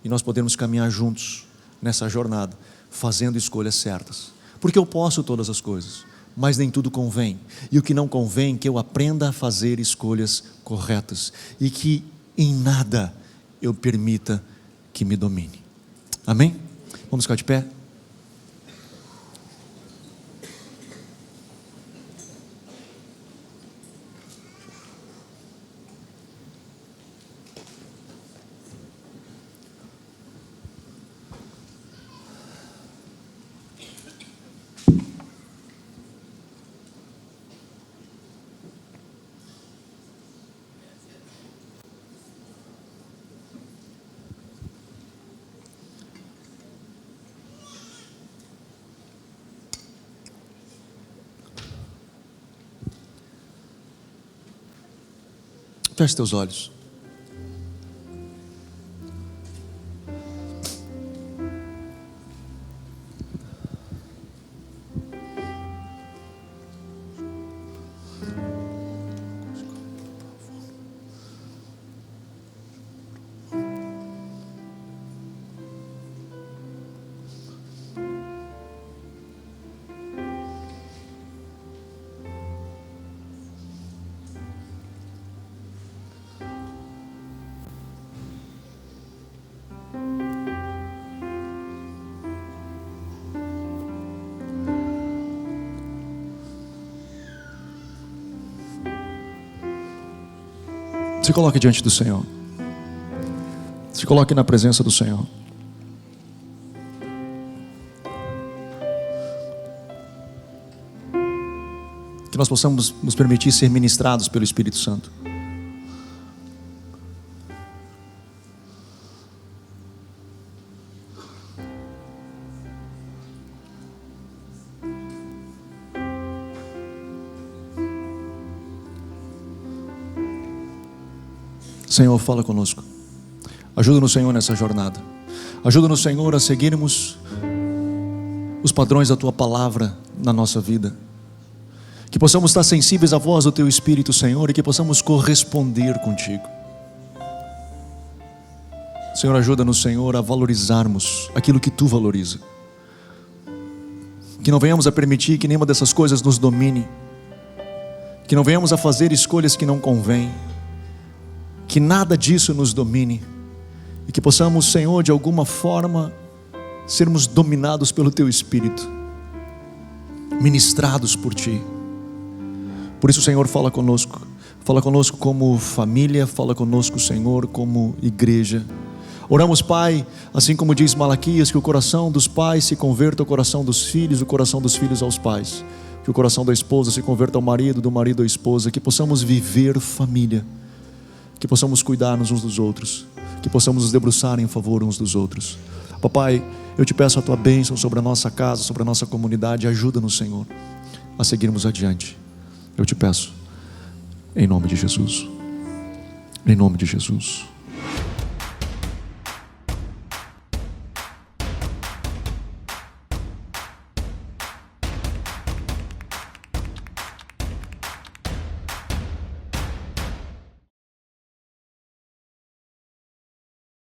A: E nós podemos caminhar juntos nessa jornada, fazendo escolhas certas. Porque eu posso todas as coisas, mas nem tudo convém. E o que não convém, que eu aprenda a fazer escolhas corretas. E que em nada eu permita que me domine. Amém? Vamos ficar de pé? Feche teus olhos. Se coloque diante do Senhor. Se coloque na presença do Senhor. Que nós possamos nos permitir ser ministrados pelo Espírito Santo. Senhor, fala conosco. Ajuda-nos, Senhor, nessa jornada. Ajuda-nos, Senhor, a seguirmos os padrões da Tua palavra na nossa vida. Que possamos estar sensíveis à voz do Teu Espírito, Senhor, e que possamos corresponder contigo. Senhor, ajuda-nos, Senhor, a valorizarmos aquilo que Tu valoriza. Que não venhamos a permitir que nenhuma dessas coisas nos domine. Que não venhamos a fazer escolhas que não convêm. Que nada disso nos domine. E que possamos, Senhor, de alguma forma, sermos dominados pelo Teu Espírito. Ministrados por Ti. Por isso, Senhor, fala conosco. Fala conosco como família, fala conosco, Senhor, como igreja. Oramos, Pai, assim como diz Malaquias, que o coração dos pais se converta ao coração dos filhos, o coração dos filhos aos pais. Que o coração da esposa se converta ao marido, do marido à esposa. Que possamos viver família. Que possamos cuidar-nos uns dos outros. Que possamos nos debruçar em favor uns dos outros. Papai, eu te peço a Tua bênção sobre a nossa casa, sobre a nossa comunidade. Ajuda-nos, Senhor, a seguirmos adiante. Eu te peço, em nome de Jesus. Em nome de Jesus.